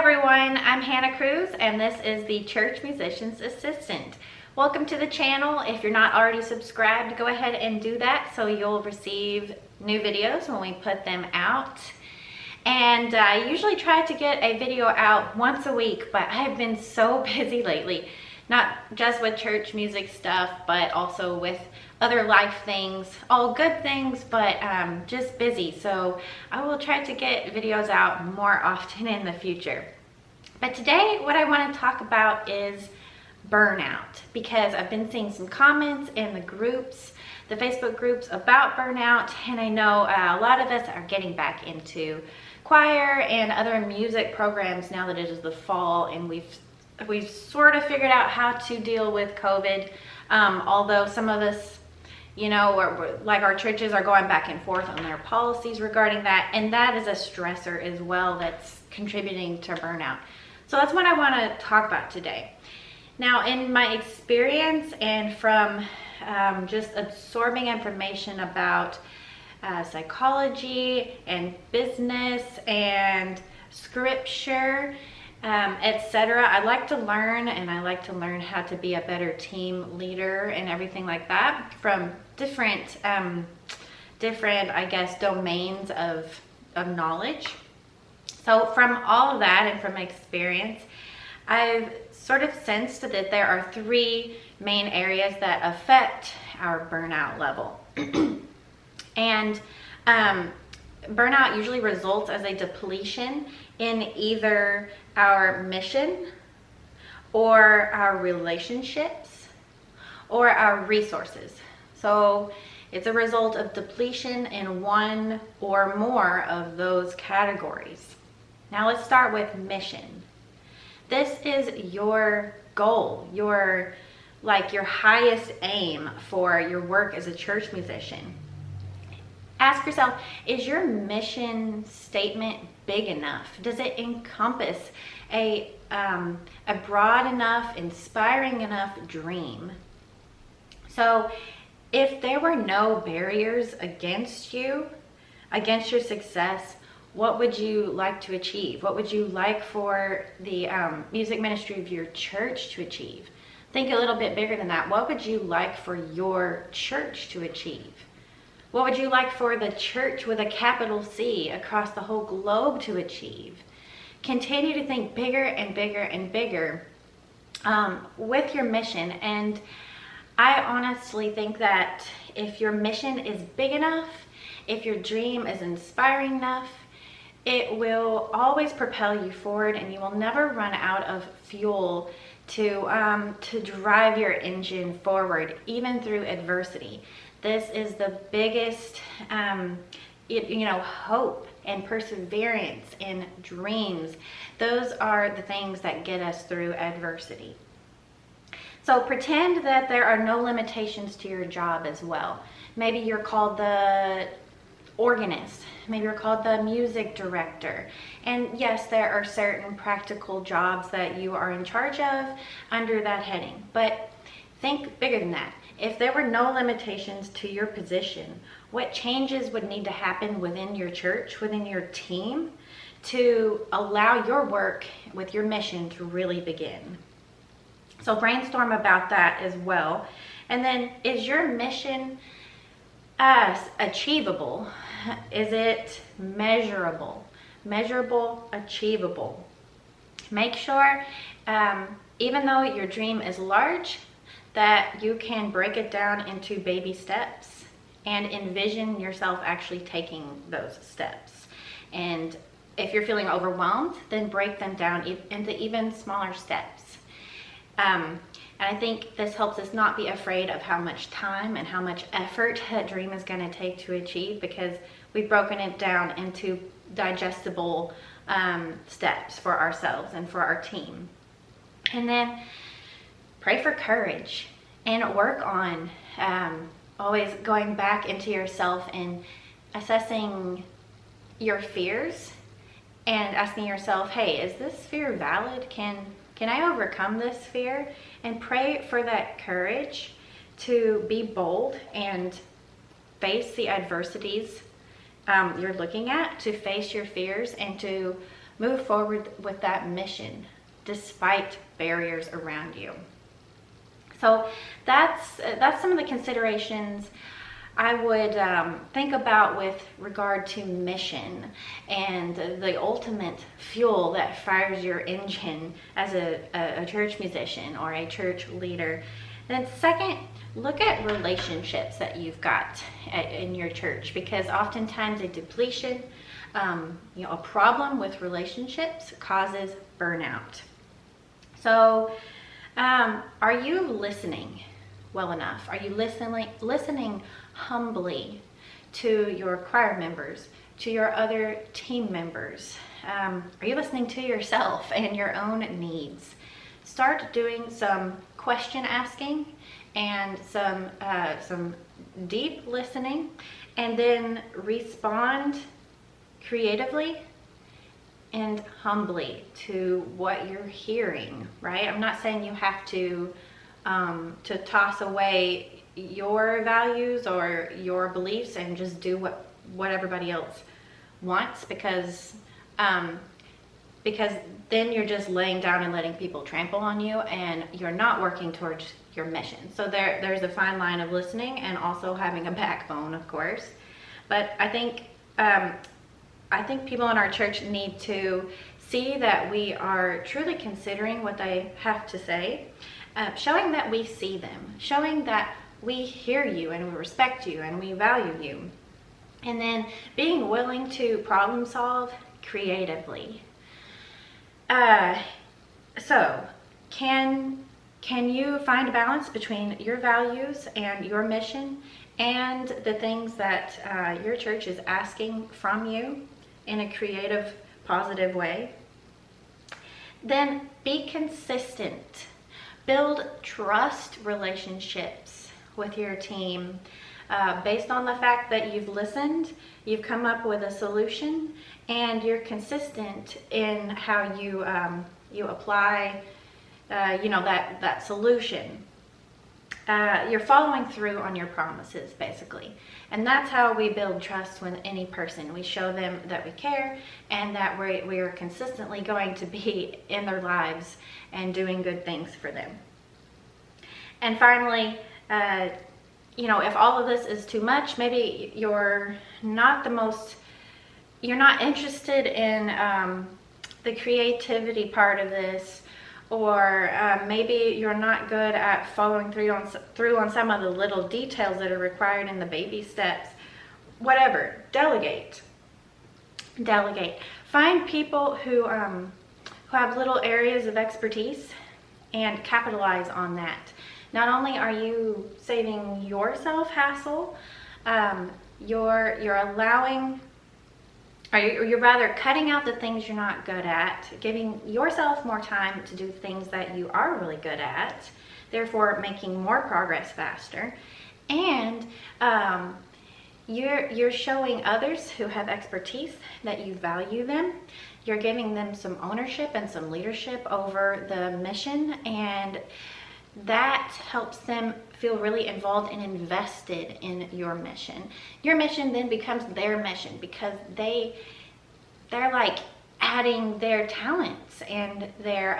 everyone, I'm Hannah Cruz and this is the Church Musician's Assistant. Welcome to the channel. If you're not already subscribed, go ahead and do that so you'll receive new videos when we put them out. And I usually try to get a video out once a week, but I've been so busy lately. Not just with church music stuff, but also with other life things, all good things, but just busy. So I will try to get videos out more often in the future. But today, what I want to talk about is burnout, because I've been seeing some comments in the groups, the Facebook groups about burnout, and I know a lot of us are getting back into choir and other music programs now that it is the fall and we've sort of figured out how to deal with COVID, although some of us, you know, like our churches are going back and forth on their policies regarding that, and that is a stressor as well that's contributing to burnout. So that's what I want to talk about today. Now, in my experience and from just absorbing information about psychology and business and scripture, etc. I like to learn, and I like to learn how to be a better team leader and everything like that from different, I guess, domains of knowledge. So from all of that and from experience, I've sort of sensed that there are three main areas that affect our burnout level. And burnout usually results as a depletion in either our mission or our relationships or our resources. So it's a result of depletion in one or more of those categories. Now let's start with mission. This is your goal, your highest aim for your work as a church musician. Ask yourself, is your mission statement big enough? Does it encompass a broad enough, inspiring enough dream? So if there were no barriers against your success, what would you like to achieve? What would you like for the music ministry of your church to achieve? Think a little bit bigger than that. What would you like for your church to achieve? What would you like for the church with a capital C across the whole globe to achieve? Continue to think bigger and bigger and bigger with your mission. And I honestly think that if your mission is big enough, if your dream is inspiring enough, it will always propel you forward, and you will never run out of fuel to drive your engine forward, even through adversity. This is the biggest, hope and perseverance and dreams. Those are the things that get us through adversity. So pretend that there are no limitations to your job as well. Maybe you're called the organist. Maybe you're called the music director. And yes, there are certain practical jobs that you are in charge of under that heading. But think bigger than that. If there were no limitations to your position, what changes would need to happen within your church, within your team, to allow your work with your mission to really begin? So brainstorm about that as well. And then, is your mission achievable? Is it measurable? Measurable, achievable. Make sure, even though your dream is large, that you can break it down into baby steps and envision yourself actually taking those steps. And if you're feeling overwhelmed, then break them down into even smaller steps. And I think this helps us not be afraid of how much time and how much effort that dream is going to take to achieve, because we've broken it down into digestible steps for ourselves and for our team. And then pray for courage and work on always going back into yourself and assessing your fears and asking yourself, hey, is this fear valid? Can I overcome this fear? And pray for that courage to be bold and face the adversities you're looking at, to face your fears and to move forward with that mission despite barriers around you. So that's some of the considerations I would think about with regard to mission and the ultimate fuel that fires your engine as a church musician or a church leader. And then second, look at relationships that you've got in your church, because oftentimes a depletion, a problem with relationships causes burnout. So are you listening well enough? Are you listening humbly to your choir members, to your other team members? Are you listening to yourself and your own needs? Start doing some question asking and some deep listening, and then respond creatively and humbly to what you're hearing, right? I'm not saying you have to toss away your values or your beliefs and just do what everybody else wants, because then you're just laying down and letting people trample on you, and you're not working towards your mission. So there's a fine line of listening and also having a backbone, of course. But I think people in our church need to see that we are truly considering what they have to say, showing that we see them, showing that we hear you and we respect you and we value you, and then being willing to problem solve creatively. So can you find a balance between your values and your mission and the things that your church is asking from you in a creative, positive way? Then be consistent. Build trust relationships with your team based on the fact that you've listened, you've come up with a solution, and you're consistent in how you apply that solution. You're following through on your promises, basically. And that's how we build trust with any person. We show them that we care and that we are consistently going to be in their lives and doing good things for them. And finally, if all of this is too much, maybe you're not interested in the creativity part of this, or maybe you're not good at following through on some of the little details that are required in the baby steps. Whatever, delegate. Find people who have little areas of expertise and capitalize on that. Not only are you saving yourself hassle, you're rather cutting out the things you're not good at, giving yourself more time to do things that you are really good at, therefore making more progress faster. And you're showing others who have expertise that you value them. You're giving them some ownership and some leadership over the mission, and that helps them feel really involved and invested in your mission. Your mission then becomes their mission, because they're like adding their talents and their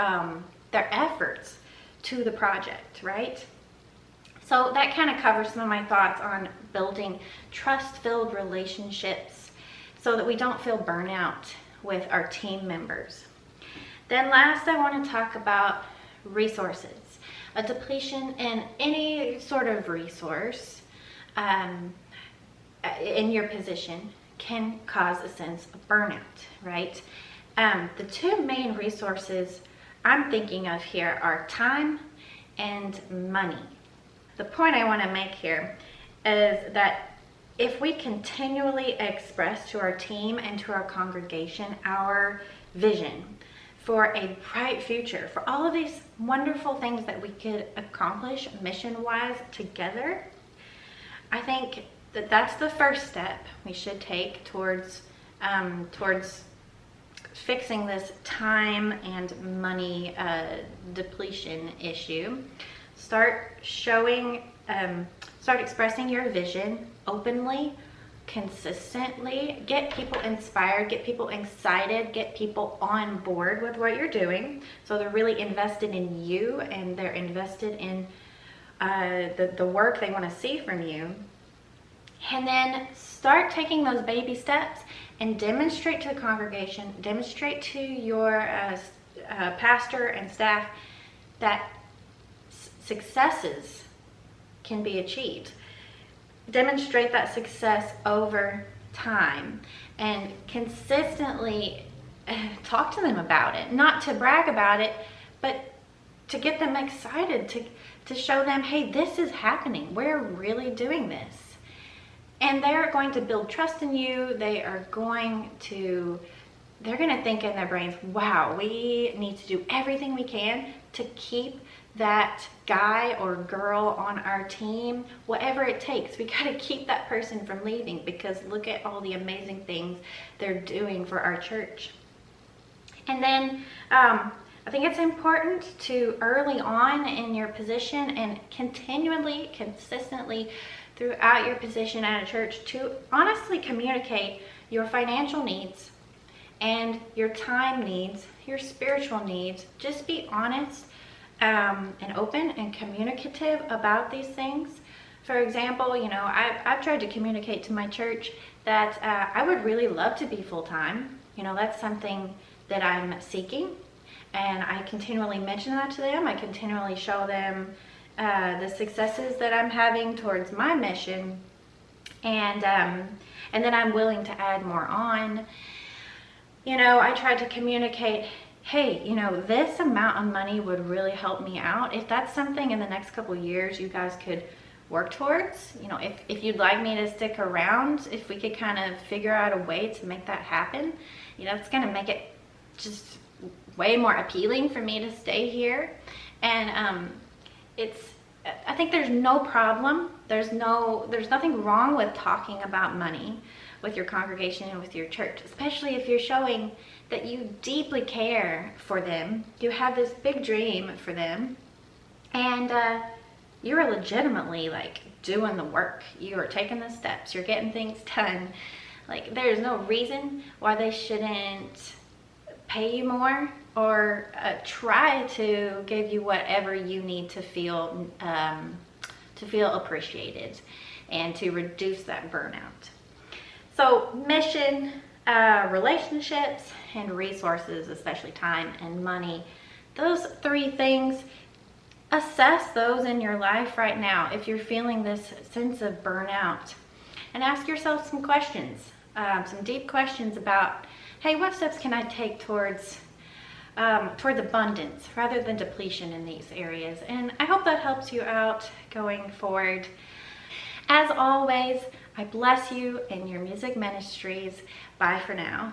efforts to the project, right? So that kind of covers some of my thoughts on building trust-filled relationships so that we don't feel burnout with our team members. Then last, I want to talk about resources. A depletion in any sort of resource in your position can cause a sense of burnout, right? The two main resources I'm thinking of here are time and money. The point I want to make here is that if we continually express to our team and to our congregation our vision for a bright future, for all of these wonderful things that we could accomplish mission-wise together, I think that that's the first step we should take towards fixing this time and money depletion issue. Start expressing your vision openly, consistently. Get people inspired, get people excited, get people on board with what you're doing. So they're really invested in you, and they're invested in the work they want to see from you. And then start taking those baby steps and demonstrate to the congregation, demonstrate to your pastor and staff that successes can be achieved. Demonstrate that success over time and consistently talk to them about it. Not to brag about it, but to get them excited, to show them, hey, this is happening. We're really doing this. And they're going to build trust in you. They're going to think in their brains, wow, we need to do everything we can to keep that guy or girl on our team, whatever it takes. We got to keep that person from leaving, because look at all the amazing things they're doing for our church. And then I think it's important to early on in your position and continually, consistently throughout your position at a church to honestly communicate your financial needs and your time needs, your spiritual needs. Just be honest and open and communicative about these things. For example, I've tried to communicate to my church that I would really love to be full-time. That's something that I'm seeking, and I continually mention that to them. I continually show them the successes that I'm having towards my mission, and then I'm willing to add more on. I try to communicate, hey, this amount of money would really help me out. If that's something in the next couple of years you guys could work towards, if you'd like me to stick around, if we could kind of figure out a way to make that happen, it's going to make it just way more appealing for me to stay here. And I think there's no problem. There's nothing wrong with talking about money with your congregation and with your church, especially if you're showing that you deeply care for them. You have this big dream for them, and you are legitimately doing the work. You are taking the steps. You're getting things done. There's no reason why they shouldn't pay you more or try to give you whatever you need to feel appreciated and to reduce that burnout. So mission, relationships, and resources, especially time and money, those three things, assess those in your life right now if you're feeling this sense of burnout, and ask yourself some questions, some deep questions about, hey, what steps can I take towards abundance rather than depletion in these areas? And I hope that helps you out going forward. As always, I bless you in your music ministries. Bye for now.